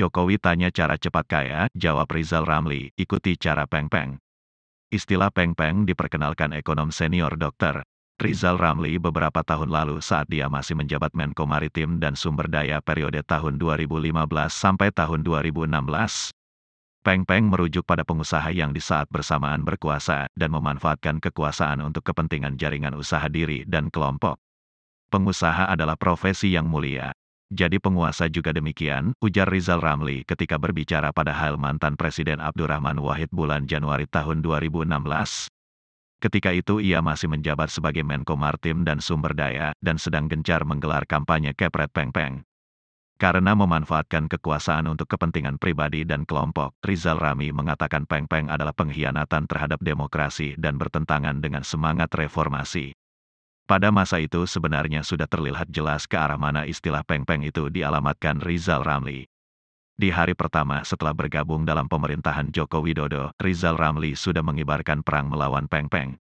Jokowi tanya cara cepat kaya, jawab Rizal Ramli, ikuti cara peng-peng. Istilah peng-peng diperkenalkan ekonom senior Dr. Rizal Ramli beberapa tahun lalu saat dia masih menjabat Menko Maritim dan Sumber Daya periode tahun 2015 sampai tahun 2016. Peng-peng merujuk pada pengusaha yang di saat bersamaan berkuasa dan memanfaatkan kekuasaan untuk kepentingan jaringan usaha diri dan kelompok. Pengusaha adalah profesi yang mulia. Jadi penguasa juga demikian, ujar Rizal Ramli ketika berbicara pada hal mantan Presiden Abdurrahman Wahid bulan Januari tahun 2016. Ketika itu ia masih menjabat sebagai Menko Maritim dan Sumber Daya, dan sedang gencar menggelar kampanye kepret peng-peng. Karena memanfaatkan kekuasaan untuk kepentingan pribadi dan kelompok, Rizal Ramli mengatakan peng-peng adalah pengkhianatan terhadap demokrasi dan bertentangan dengan semangat reformasi. Pada masa itu sebenarnya sudah terlihat jelas ke arah mana istilah peng-peng itu dialamatkan Rizal Ramli. Di hari pertama setelah bergabung dalam pemerintahan Joko Widodo, Rizal Ramli sudah mengibarkan perang melawan peng-peng.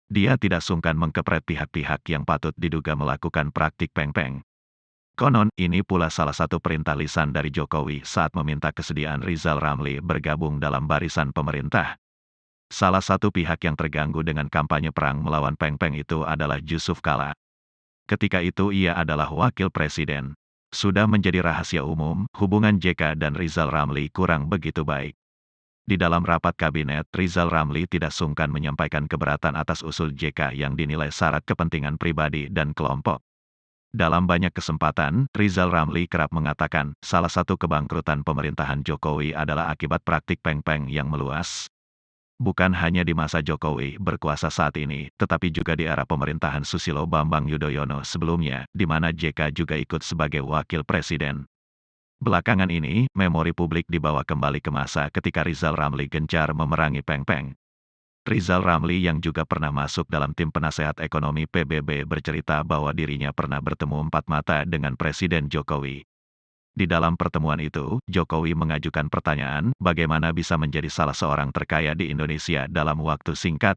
Dia tidak sungkan mengkepret pihak-pihak yang patut diduga melakukan praktik peng-peng. Konon, ini pula salah satu perintah lisan dari Jokowi saat meminta kesediaan Rizal Ramli bergabung dalam barisan pemerintah. Salah satu pihak yang terganggu dengan kampanye perang melawan peng-peng itu adalah Yusuf Kala. Ketika itu ia adalah wakil presiden. Sudah menjadi rahasia umum, hubungan JK dan Rizal Ramli kurang begitu baik. Di dalam rapat kabinet, Rizal Ramli tidak sungkan menyampaikan keberatan atas usul JK yang dinilai syarat kepentingan pribadi dan kelompok. Dalam banyak kesempatan, Rizal Ramli kerap mengatakan, salah satu kebangkrutan pemerintahan Jokowi adalah akibat praktik peng-peng yang meluas. Bukan hanya di masa Jokowi berkuasa saat ini, tetapi juga di era pemerintahan Susilo Bambang Yudhoyono sebelumnya, di mana JK juga ikut sebagai wakil presiden. Belakangan ini, memori publik dibawa kembali ke masa ketika Rizal Ramli gencar memerangi peng-peng. Rizal Ramli yang juga pernah masuk dalam tim penasehat ekonomi PBB bercerita bahwa dirinya pernah bertemu empat mata dengan Presiden Jokowi. Di dalam pertemuan itu, Jokowi mengajukan pertanyaan, bagaimana bisa menjadi salah seorang terkaya di Indonesia dalam waktu singkat?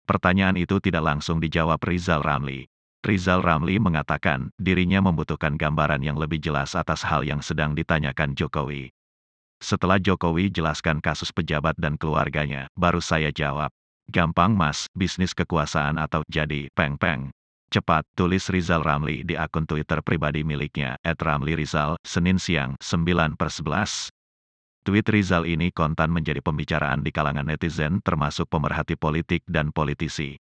Pertanyaan itu tidak langsung dijawab Rizal Ramli. Rizal Ramli mengatakan, dirinya membutuhkan gambaran yang lebih jelas atas hal yang sedang ditanyakan Jokowi. Setelah Jokowi jelaskan kasus pejabat dan keluarganya, baru saya jawab. Gampang mas, bisnis kekuasaan atau jadi peng-peng. Cepat, tulis Rizal Ramli di akun Twitter pribadi miliknya, @ramlirizal, Senin siang, 9/11. Tweet Rizal ini kontan menjadi pembicaraan di kalangan netizen termasuk pemerhati politik dan politisi.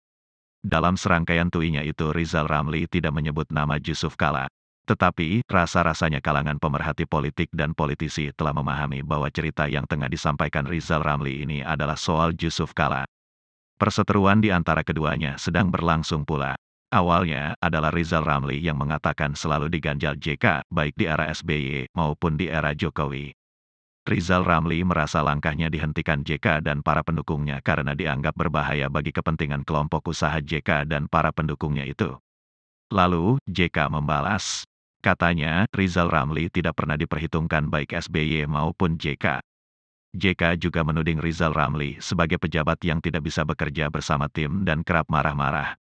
Dalam serangkaian tweetnya itu Rizal Ramli tidak menyebut nama Yusuf Kala. Tetapi, rasa-rasanya kalangan pemerhati politik dan politisi telah memahami bahwa cerita yang tengah disampaikan Rizal Ramli ini adalah soal Yusuf Kala. Perseteruan di antara keduanya sedang berlangsung pula. Awalnya adalah Rizal Ramli yang mengatakan selalu diganjal JK, baik di era SBY maupun di era Jokowi. Rizal Ramli merasa langkahnya dihentikan JK dan para pendukungnya karena dianggap berbahaya bagi kepentingan kelompok usaha JK dan para pendukungnya itu. Lalu, JK membalas. Katanya, Rizal Ramli tidak pernah diperhitungkan baik SBY maupun JK. JK juga menuding Rizal Ramli sebagai pejabat yang tidak bisa bekerja bersama tim dan kerap marah-marah.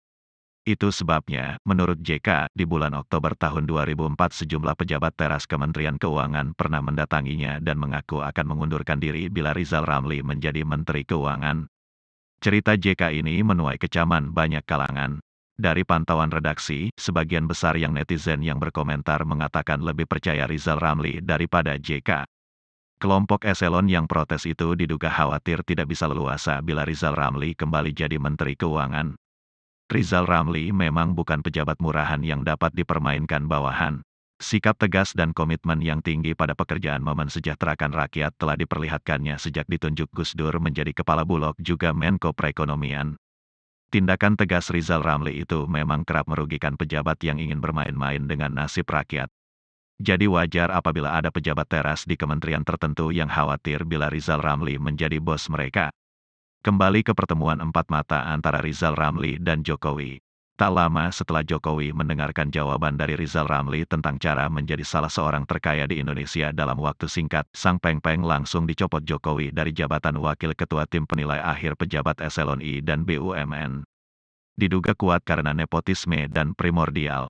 Itu sebabnya, menurut JK, di bulan Oktober tahun 2004 sejumlah pejabat teras Kementerian Keuangan pernah mendatanginya dan mengaku akan mengundurkan diri bila Rizal Ramli menjadi Menteri Keuangan. Cerita JK ini menuai kecaman banyak kalangan. Dari pantauan redaksi, sebagian besar yang netizen yang berkomentar mengatakan lebih percaya Rizal Ramli daripada JK. Kelompok eselon yang protes itu diduga khawatir tidak bisa leluasa bila Rizal Ramli kembali jadi Menteri Keuangan. Rizal Ramli memang bukan pejabat murahan yang dapat dipermainkan bawahan. Sikap tegas dan komitmen yang tinggi pada pekerjaan memensejahterakan rakyat telah diperlihatkannya sejak ditunjuk Gus Dur menjadi Kepala Bulog juga Menko Perekonomian. Tindakan tegas Rizal Ramli itu memang kerap merugikan pejabat yang ingin bermain-main dengan nasib rakyat. Jadi wajar apabila ada pejabat teras di kementerian tertentu yang khawatir bila Rizal Ramli menjadi bos mereka. Kembali ke pertemuan empat mata antara Rizal Ramli dan Jokowi. Tak lama setelah Jokowi mendengarkan jawaban dari Rizal Ramli tentang cara menjadi salah seorang terkaya di Indonesia dalam waktu singkat, sang peng-peng langsung dicopot Jokowi dari jabatan Wakil Ketua Tim Penilai Akhir Pejabat Eselon I dan BUMN. Diduga kuat karena nepotisme dan primordial.